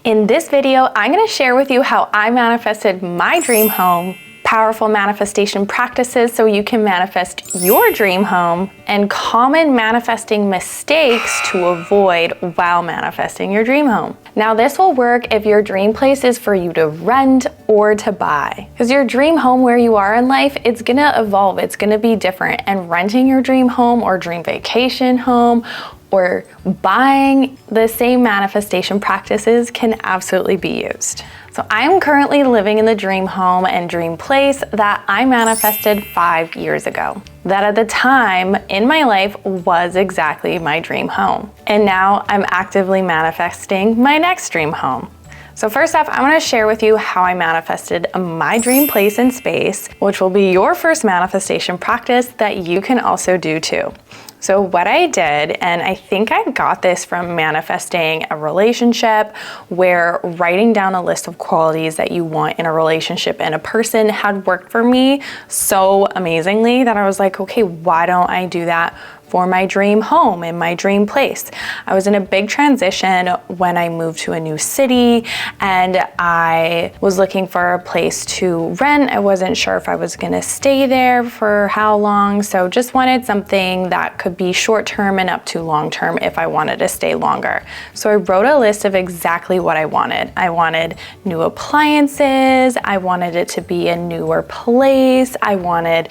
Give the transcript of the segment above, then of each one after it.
In this video, I'm going to share with you how I manifested my dream home, powerful manifestation practices so you can manifest your dream home, and common manifesting mistakes to avoid while manifesting your dream home. Now, this will work if your dream place is for you to rent or to buy. Because your dream home where you are in life, it's gonna evolve, it's gonna be different. And renting your dream home or dream vacation home or buying the same manifestation practices can absolutely be used. So I'm currently living in the dream home and dream place that I manifested 5 years ago. That at the time in my life was exactly my dream home. And now I'm actively manifesting my next dream home. So first off, I'm gonna share with you how I manifested my dream place and space, which will be your first manifestation practice that you can also do too. So what I did, and I think I got this from manifesting a relationship where writing down a list of qualities that you want in a relationship and a person had worked for me so amazingly that I was like, okay, why don't I do that for my dream home and my dream place? I was in a big transition when I moved to a new city and I was looking for a place to rent. I wasn't sure if I was gonna stay there for how long, so just wanted something that could be short-term and up to long-term if I wanted to stay longer. So I wrote a list of exactly what I wanted. I wanted new appliances, I wanted it to be a newer place, I wanted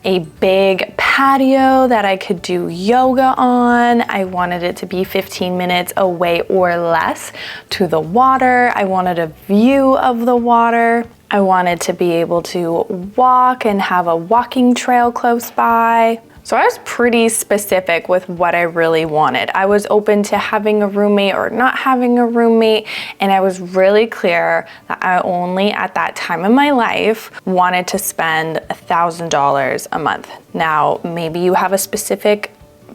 a big patio that I could do yoga on. I wanted it to be 15 minutes away or less to the water. I wanted a view of the water. I wanted to be able to walk and have a walking trail close by. So I was pretty specific with what I really wanted. I was open to having a roommate or not having a roommate, and I was really clear that I only at that time in my life wanted to spend $1,000 a month. Now, maybe you have a specific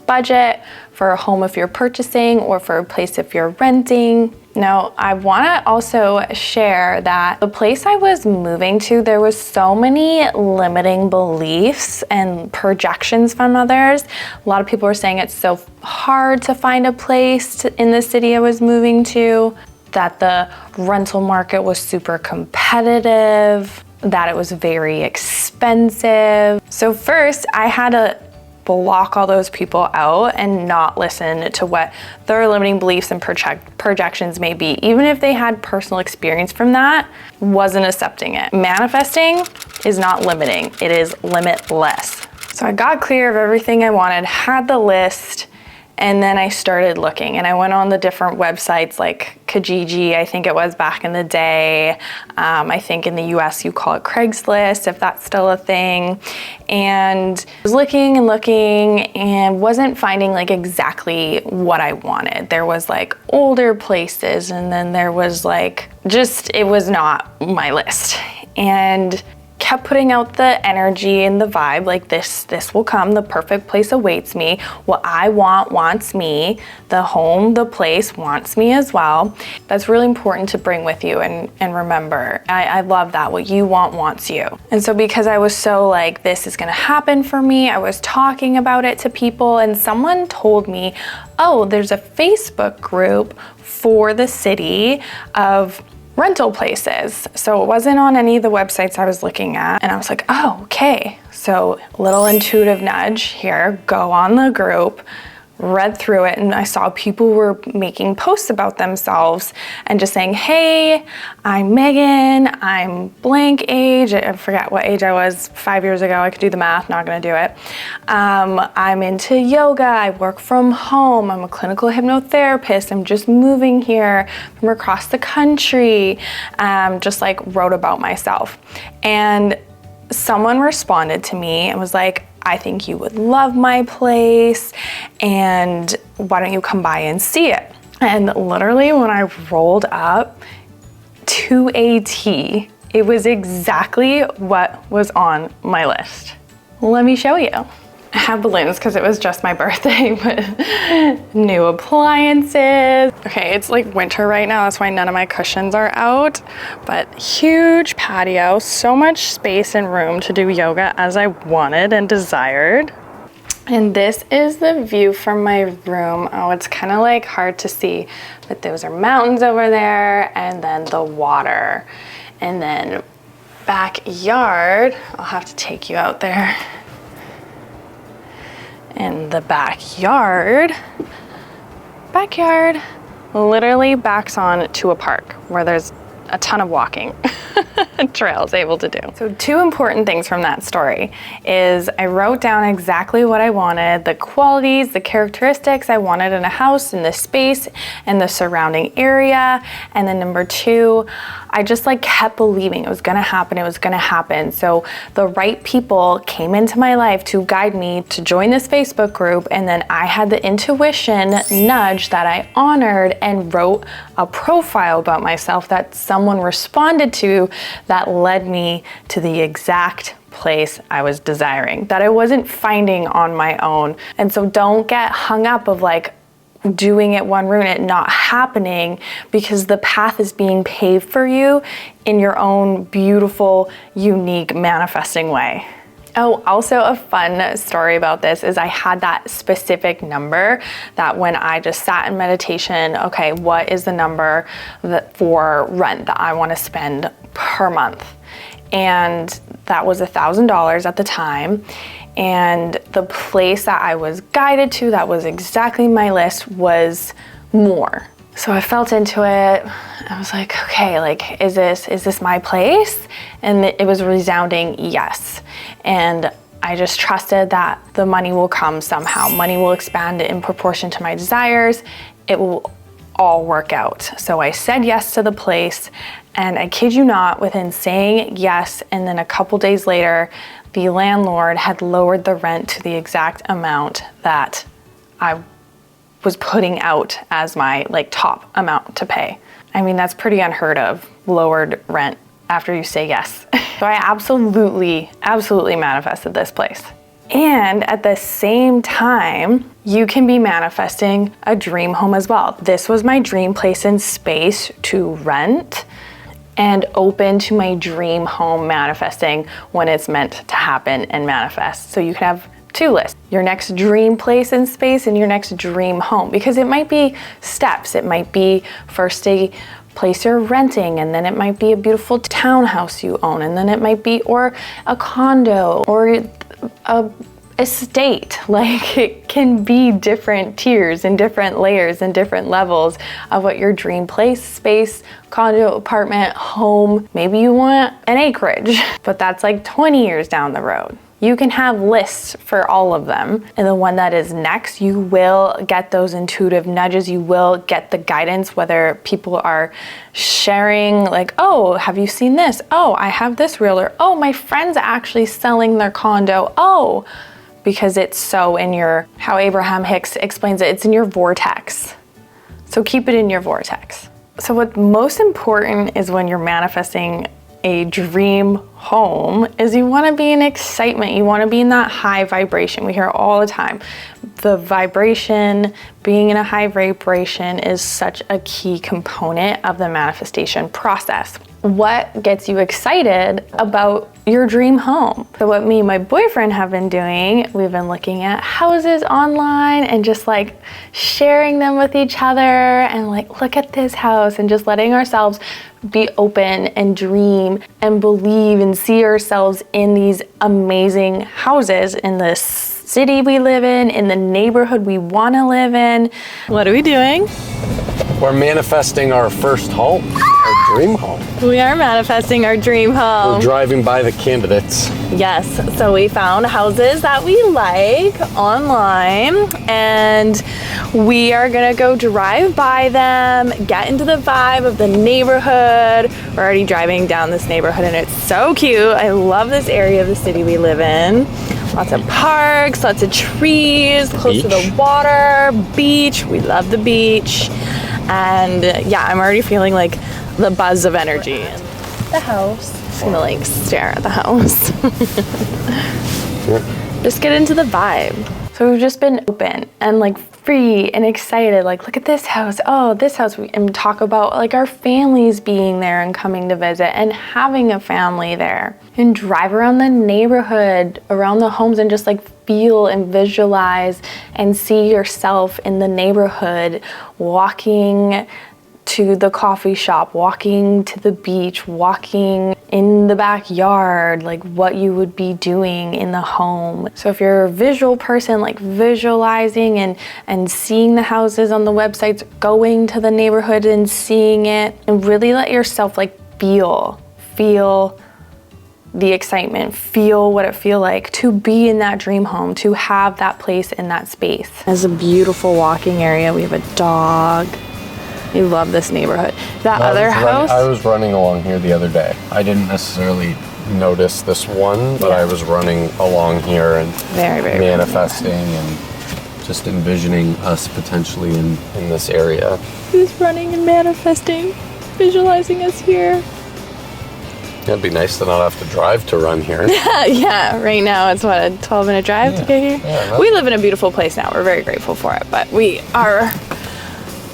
budget for a home if you're purchasing or for a place if you're renting. Now, I want to also share that the place I was moving to, there was so many limiting beliefs and projections from others. A lot of people were saying it's so hard to find a place in the city I was moving to, that the rental market was super competitive, that it was very expensive. So first, I had to block all those people out and not listen to what their limiting beliefs and projections may be. Even if they had personal experience from that, wasn't accepting it. Manifesting is not limiting, it is limitless. So I got clear of everything I wanted, had the list, and then I started looking, and I went on the different websites like Kijiji, I think it was back in the day. I think in the US you call it Craigslist, if that's still a thing. And I was looking and wasn't finding like exactly what I wanted. There was like older places, and then there was like, it was not my list. And kept putting out the energy and the vibe, like this will come, the perfect place awaits me. What I want wants me. The home, the place wants me as well. That's really important to bring with you and remember. I love that. What you want wants you. And so because I was so like, this is gonna happen for me, I was talking about it to people, and someone told me, oh, there's a Facebook group for the city of rental places. So it wasn't on any of the websites I was looking at. And I was like, oh, okay. So a little intuitive nudge here, go on the group, read through it, and I saw people were making posts about themselves and just saying, hey, I'm Megan, I'm blank age. I forget what age I was 5 years ago. I could do the math, not gonna do it. I'm into yoga, I work from home, I'm a clinical hypnotherapist, I'm just moving here from across the country, just like wrote about myself. And someone responded to me and was like, I think you would love my place, and why don't you come by and see it? And literally when I rolled up to a T, it was exactly what was on my list. Let me show you. I have balloons because it was just my birthday, but new appliances. Okay, it's like winter right now, that's why none of my cushions are out, but huge patio, so much space and room to do yoga as I wanted and desired. And this is the view from my room. Oh, it's kind of like hard to see, but those are mountains over there, and then the water. And then backyard, I'll have to take you out there. In the backyard literally backs on to a park where there's a ton of walking trails able to do. So 2 important things from that story is I wrote down exactly what I wanted, the qualities, the characteristics I wanted in a house, in the space, and the surrounding area. And then number 2, I just like kept believing it was gonna happen. So the right people came into my life to guide me to join this Facebook group, and then I had the intuition nudge that I honored and wrote a profile about myself that someone responded to that led me to the exact place I was desiring, that I wasn't finding on my own. And so don't get hung up of like doing it one route and it not happening, because the path is being paved for you in your own beautiful, unique, manifesting way. Oh, also a fun story about this is I had that specific number that when I just sat in meditation, okay, what is the number for rent that I want to spend per month? And that was $1,000 at the time. And the place that I was guided to that was exactly my list was more. So I felt into it. I was like, okay, like, is this my place? And it was a resounding yes. And I just trusted that the money will come somehow. Money will expand in proportion to my desires. It will all work out. So I said yes to the place, and I kid you not, within saying yes and then a couple days later, the landlord had lowered the rent to the exact amount that I was putting out as my like top amount to pay. I mean, that's pretty unheard of, lowered rent after you say yes. So I absolutely manifested this place. And at the same time, you can be manifesting a dream home as well. This was my dream place and space to rent, and open to my dream home manifesting when it's meant to happen and manifest. So you can have 2 lists, your next dream place and space and your next dream home, because it might be steps. It might be first a place you're renting, and then it might be a beautiful townhouse you own, and then it might be or a condo or a estate. Like, it can be different tiers and different layers and different levels of what your dream place, space, condo, apartment, home. Maybe you want an acreage, but that's like 20 years down the road. You can have lists for all of them. And the one that is next, you will get those intuitive nudges. You will get the guidance, whether people are sharing like, oh, have you seen this? Oh, I have this realtor. Oh, my friend's actually selling their condo. Oh, because it's so in your, how Abraham Hicks explains it, it's in your vortex. So keep it in your vortex. So what's most important is when you're manifesting a dream home is you want to be in excitement. You want to be in that high vibration. We hear all the time. The vibration, being in a high vibration is such a key component of the manifestation process. What gets you excited about your dream home? So what me and my boyfriend have been doing, we've been looking at houses online and just like sharing them with each other and like, look at this house, and just letting ourselves be open and dream and believe and see ourselves in these amazing houses in this city we live in the neighborhood we want to live in. What are we doing? We're manifesting our first home, our dream home. We are manifesting our dream home. We're driving by the candidates. Yes, so we found houses that we like online, and we are gonna go drive by them, get into the vibe of the neighborhood. We're already driving down this neighborhood and it's so cute. I love this area of the city we live in. Lots of parks, lots of trees, close to the water, beach. We love the beach. And yeah, I'm already feeling like the buzz of energy. The house. I'm gonna like stare at the house. Just get into the vibe. So we've just been open and like free and excited, like look at this house, oh this house, and talk about like our families being there and coming to visit and having a family there, and drive around the neighborhood, around the homes, and just like feel and visualize and see yourself in the neighborhood, walking to the coffee shop, walking to the beach, walking in the backyard, like what you would be doing in the home. So if you're a visual person, like visualizing and seeing the houses on the websites, going to the neighborhood and seeing it, and really let yourself like feel the excitement, feel what it feels like to be in that dream home, to have that place in that space. There's a beautiful walking area. We have a dog. We love this neighborhood. That other house? I was running along here the other day. I didn't necessarily notice this one, but I was running along here and very manifesting and just envisioning us potentially in this area. Who's running and manifesting, visualizing us here? It'd be nice to not have to drive to run here. Yeah, right now it's what, a 12-minute drive to get here? Yeah, we live in a beautiful place now. We're very grateful for it, but we are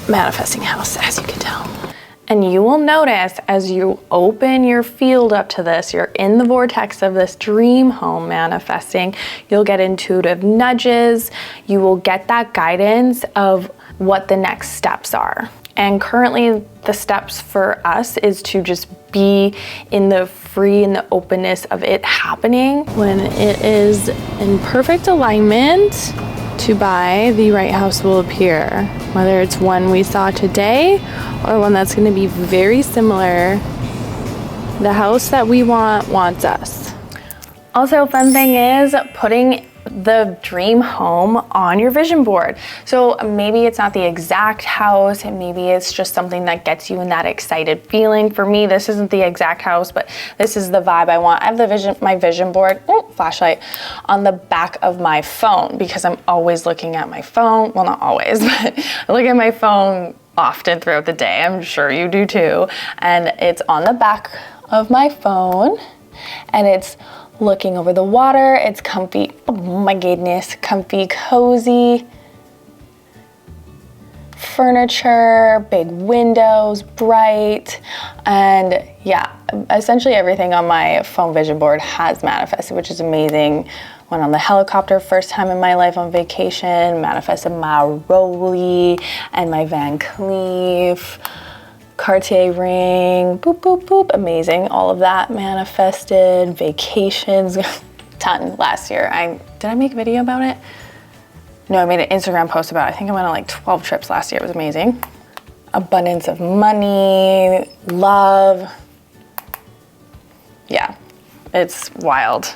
manifesting house, as you can tell. And you will notice as you open your field up to this, you're in the vortex of this dream home manifesting, you'll get intuitive nudges, you will get that guidance of what the next steps are. And currently the steps for us is to just be in the free and the openness of it happening. When it is in perfect alignment to buy, the right house will appear. Whether it's one we saw today or one that's going to be very similar, the house that we want wants us. Also, fun thing is putting the dream home on your vision board. So maybe it's not the exact house, and maybe it's just something that gets you in that excited feeling. For me, this isn't the exact house, but this is the vibe I want. I have my vision board, flashlight, on the back of my phone because I'm always looking at my phone. Well, not always, but I look at my phone often throughout the day. I'm sure you do too. And it's on the back of my phone, and it's looking over the water. It's comfy. Oh my goodness, comfy, cozy furniture, big windows, bright, and yeah, essentially everything on my phone vision board has manifested, which is amazing. Went on the helicopter first time in my life on vacation, manifested my Rolly and my Van Cleef Cartier ring, boop, boop, boop, amazing. All of that manifested, vacations, ton last year. Did I make a video about it? No, I made an Instagram post about it. I think I went on like 12 trips last year. It was amazing. Abundance of money, love. Yeah, it's wild.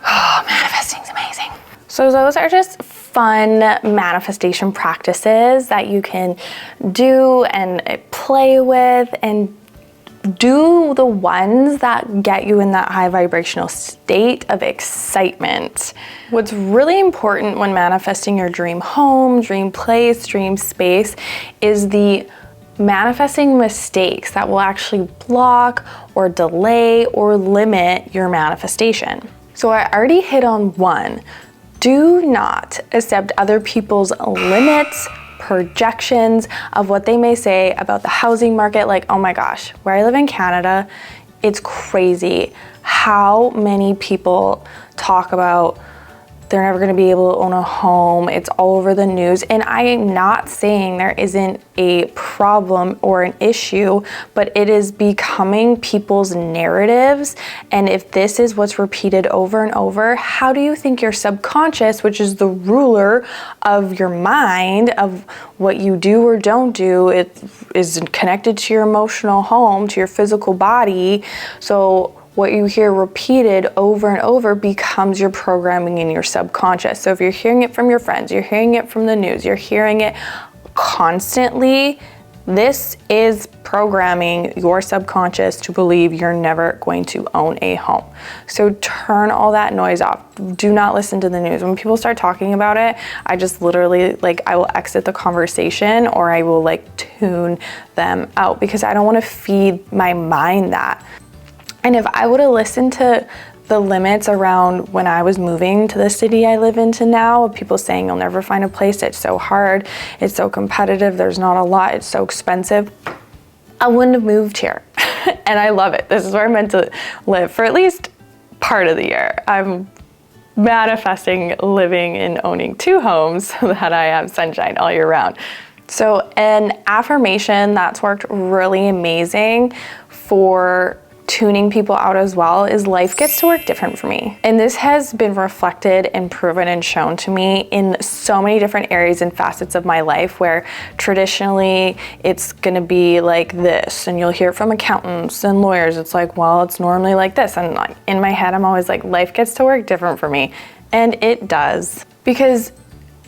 Oh, manifesting's amazing. So those are just fun manifestation practices that you can do and play with, and do the ones that get you in that high vibrational state of excitement. What's really important when manifesting your dream home, dream place, dream space is the manifesting mistakes that will actually block or delay or limit your manifestation. So I already hit on one. Do not accept other people's limits, projections of what they may say about the housing market. Like, oh my gosh, where I live in Canada, it's crazy how many people talk about they're never going to be able to own a home. It's all over the news. And I am not saying there isn't a problem or an issue, but it is becoming people's narratives. And if this is what's repeated over and over, how do you think your subconscious, which is the ruler of your mind, of what you do or don't do, it is connected to your emotional home, to your physical body. So what you hear repeated over and over becomes your programming in your subconscious. So if you're hearing it from your friends, you're hearing it from the news, you're hearing it constantly, this is programming your subconscious to believe you're never going to own a home. So turn all that noise off. Do not listen to the news. When people start talking about it, I just literally, I will exit the conversation, or I will tune them out, because I don't want to feed my mind that. And if I would have listened to the limits around when I was moving to the city I live into now, of people saying you'll never find a place, it's so hard, it's so competitive, there's not a lot, it's so expensive, I wouldn't have moved here. And I love it. This is where I'm meant to live for at least part of the year. I'm manifesting living and owning 2 homes so that I have sunshine all year round. So an affirmation that's worked really amazing for tuning people out as well is life gets to work different for me. And this has been reflected and proven and shown to me in so many different areas and facets of my life, where traditionally it's gonna be like this, and you'll hear from accountants and lawyers, it's like, well, it's normally like this. And like in my head, I'm always like, life gets to work different for me. And it does. Because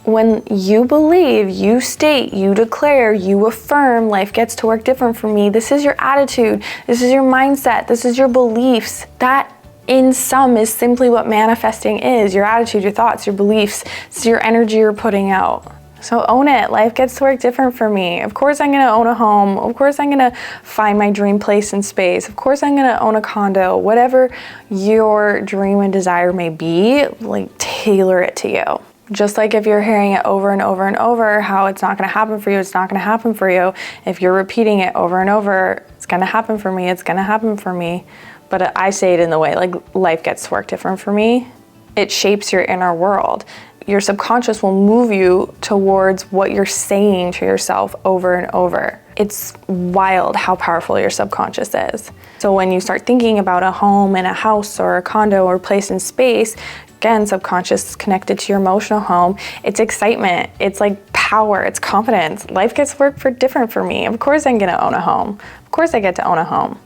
when you believe, you state, you declare, you affirm, life gets to work different for me. This is your attitude. This is your mindset. This is your beliefs. That in sum is simply what manifesting is. Your attitude, your thoughts, your beliefs. It's your energy you're putting out. So own it. Life gets to work different for me. Of course I'm gonna own a home. Of course I'm gonna find my dream place and space. Of course I'm gonna own a condo. Whatever your dream and desire may be, like tailor it to you. Just like if you're hearing it over and over and over, how it's not gonna happen for you, it's not gonna happen for you. If you're repeating it over and over, it's gonna happen for me, it's gonna happen for me. But I say it in the way, like life gets to work different for me. It shapes your inner world. Your subconscious will move you towards what you're saying to yourself over and over. It's wild how powerful your subconscious is. So when you start thinking about a home and a house or a condo or place in space, again, subconscious is connected to your emotional home. It's excitement, it's like power, it's confidence. Life gets to work different for me. Of course I'm gonna own a home. Of course I get to own a home.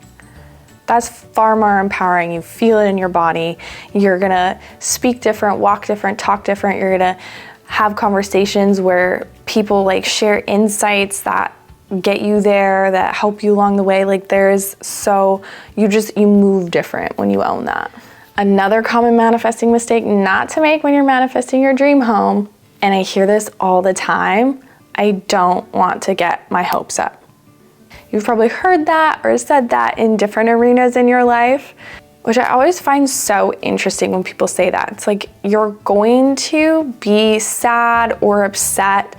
That's far more empowering. You feel it in your body. You're gonna speak different, walk different, talk different. You're gonna have conversations where people like share insights that get you there, that help you along the way. Like you move different when you own that. Another common manifesting mistake not to make when you're manifesting your dream home, and I hear this all the time, I don't want to get my hopes up. You've probably heard that or said that in different arenas in your life, which I always find so interesting when people say that. It's like you're going to be sad or upset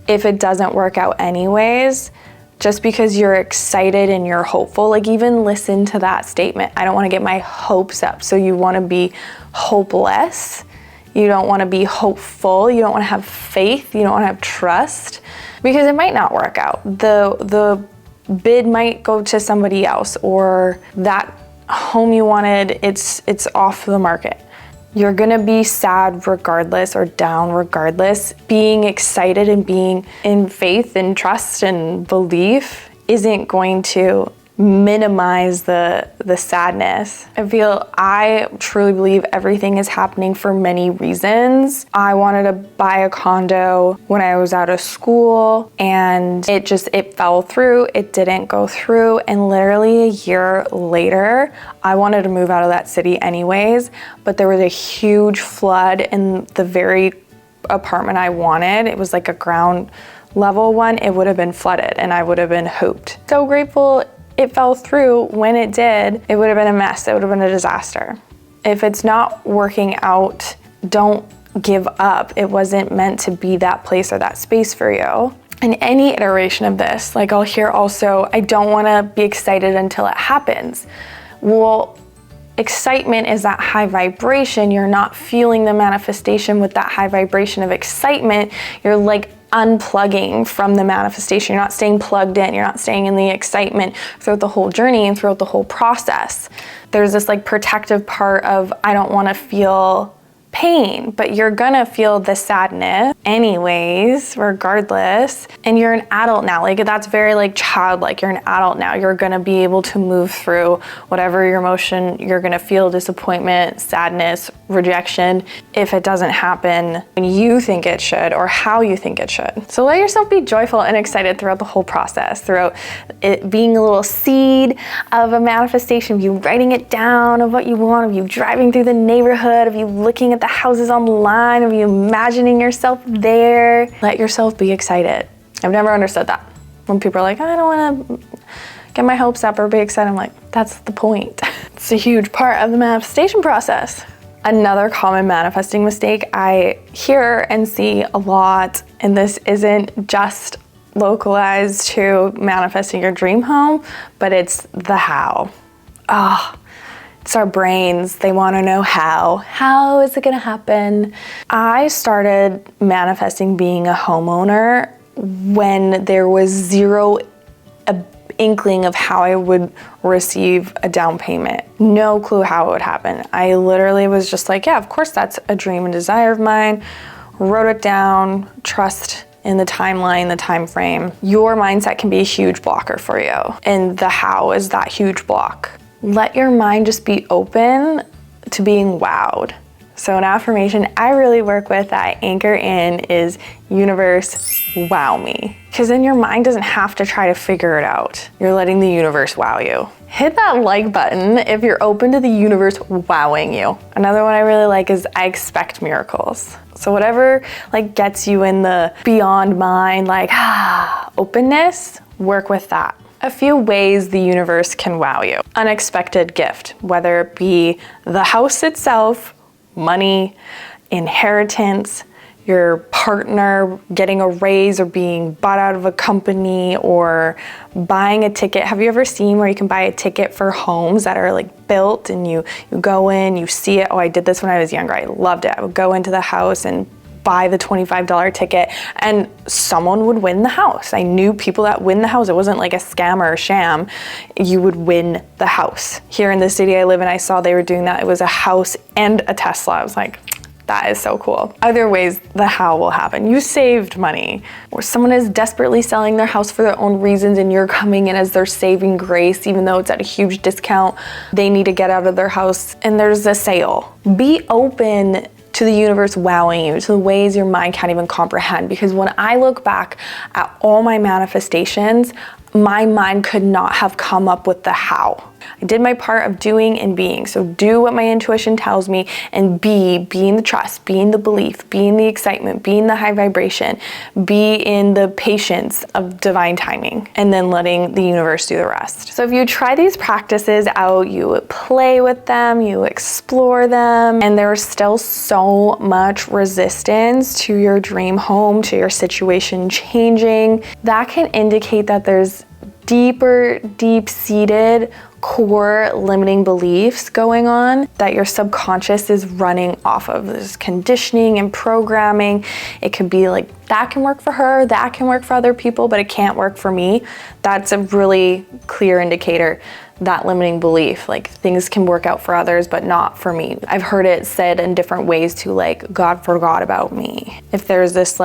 if it doesn't work out anyways, just because you're excited and you're hopeful. Like even listen to that statement. I don't want to get my hopes up. So you want to be hopeless. You don't want to be hopeful. You don't want to have faith. You don't want to have trust, because it might not work out. The bid might go to somebody else, or that home you wanted, it's off the market. You're gonna be sad regardless, or down regardless. Being excited and being in faith and trust and belief isn't going to minimize the sadness. I truly believe everything is happening for many reasons. I wanted to buy a condo when I was out of school, and it fell through. It didn't go through, and literally a year later, I wanted to move out of that city anyways, but there was a huge flood in the very apartment I wanted. It was like a ground level one. It would have been flooded and I would have been hooped. So grateful it fell through. When it did, it would have been a mess. It would have been a disaster. If it's not working out, don't give up. It wasn't meant to be that place or that space for you. In any iteration of this, like I'll hear also, I don't want to be excited until it happens. Well, excitement is that high vibration. You're not feeling the manifestation with that high vibration of excitement. You're like unplugging from the manifestation. You're not staying plugged in. You're not staying in the excitement throughout the whole journey and throughout the whole process. There's this like protective part of, I don't want to feel pain, but you're gonna feel the sadness anyways, regardless. And you're an adult now. Like that's very like childlike. You're an adult now. You're gonna be able to move through whatever your emotion you're gonna feel, disappointment, sadness, rejection, if it doesn't happen when you think it should or how you think it should. So let yourself be joyful and excited throughout the whole process, throughout it being a little seed of a manifestation, of you writing it down of what you want, of you driving through the neighborhood, of you looking at the houses online, of you imagining yourself there. Let yourself be excited. I've never understood that. When people are like, I don't want to get my hopes up or be excited, I'm like, that's the point. It's It's a huge part of the manifestation process. Another common manifesting mistake I hear and see a lot, and this isn't just localized to manifesting your dream home, but it's the how. It's our brains. They want to know how. How is it going to happen? I started manifesting being a homeowner when there was zero inkling of how I would receive a down payment. No clue how it would happen. I literally was just like, yeah, of course that's a dream and desire of mine. Wrote it down, trust in the timeline, the time frame. Your mindset can be a huge blocker for you, and the how is that huge block. Let your mind just be open to being wowed. So an affirmation I really work with that I anchor in is universe, wow me. Because then your mind doesn't have to try to figure it out. You're letting the universe wow you. Hit that like button if you're open to the universe wowing you. Another one I really like is I expect miracles. So whatever gets you in the beyond mind, openness, work with that. A few ways the universe can wow you. Unexpected gift, whether it be the house itself, money, inheritance, your partner getting a raise or being bought out of a company, or buying a ticket. Have you ever seen where you can buy a ticket for homes that are built and you go in, you see it? Oh, I did this when I was younger. I loved it. I would go into the house and buy the $25 ticket and someone would win the house. I knew people that win the house. It wasn't like a scam or a sham. You would win the house. Here in the city I live in, I saw they were doing that. It was a house and a Tesla. I was like, that is so cool. Other ways the how will happen. You saved money, or someone is desperately selling their house for their own reasons and you're coming in as their saving grace, even though it's at a huge discount. They need to get out of their house and there's a sale. Be open to the universe wowing you, to the ways your mind can't even comprehend. Because when I look back at all my manifestations, my mind could not have come up with the how. I did my part of doing and being. So do what my intuition tells me, and be in the trust, be in the belief, be in the excitement, be in the high vibration, be in the patience of divine timing, and then letting the universe do the rest. So if you try these practices out, you play with them, you explore them, and there's still so much resistance to your dream home, to your situation changing, that can indicate that there's deep-seated core limiting beliefs going on that your subconscious is running off of. There's conditioning and programming. It could be that can work for her, that can work for other people, but it can't work for me. That's a really clear indicator, that limiting belief. Things can work out for others, but not for me. I've heard it said in different ways too, God forgot about me. If there's this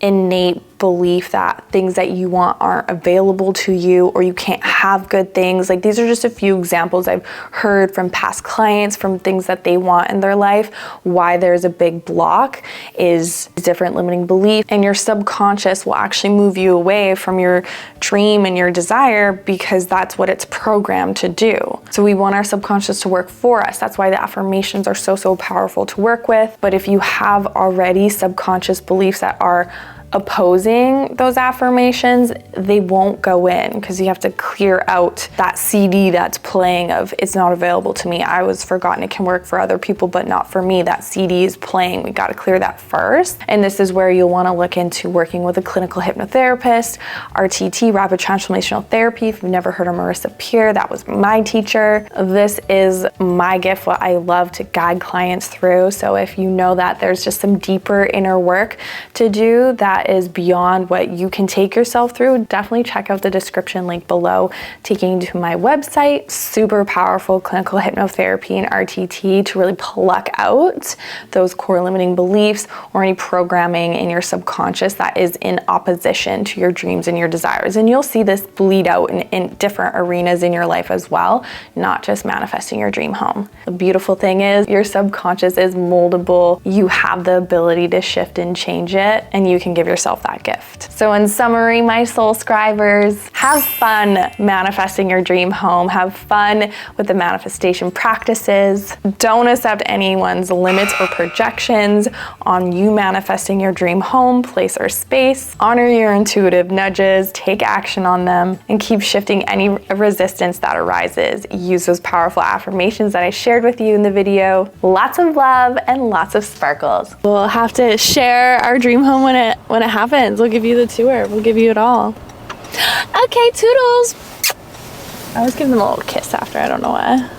innate belief that things that you want aren't available to you, or you can't have good things. These are just a few examples I've heard from past clients, from things that they want in their life. Why there's a big block is different limiting belief, and your subconscious will actually move you away from your dream and your desire because that's what it's programmed to do. So we want our subconscious to work for us. That's why the affirmations are so powerful to work with. But if you have already subconscious beliefs that are opposing those affirmations, they won't go in, because you have to clear out that CD that's playing of it's not available to me, I was forgotten, it can work for other people but not for me. That CD is playing. We got to clear that first. And this is where you'll want to look into working with a clinical hypnotherapist, RTT, rapid transformational therapy. If you've never heard of Marissa Peer, that was my teacher. This is my gift, what I love to guide clients through. So if you know that there's just some deeper inner work to do that is beyond what you can take yourself through, definitely check out the description link below, taking you to my website. Super powerful clinical hypnotherapy and RTT to really pluck out those core limiting beliefs or any programming in your subconscious that is in opposition to your dreams and your desires. And you'll see this bleed out in different arenas in your life as well, not just manifesting your dream home. The beautiful thing is your subconscious is moldable. You have the ability to shift and change it, and you can give yourself that gift. So in summary, my soul scribers, have fun manifesting your dream home. Have fun with the manifestation practices. Don't accept anyone's limits or projections on you manifesting your dream home, place, or space. Honor your intuitive nudges, take action on them, and keep shifting any resistance that arises. Use those powerful affirmations that I shared with you in the video. Lots of love and lots of sparkles. We'll have to share our dream home when it happens. We'll give you the tour. We'll give you it all. Okay, toodles. I always give them a little kiss after. I don't know why.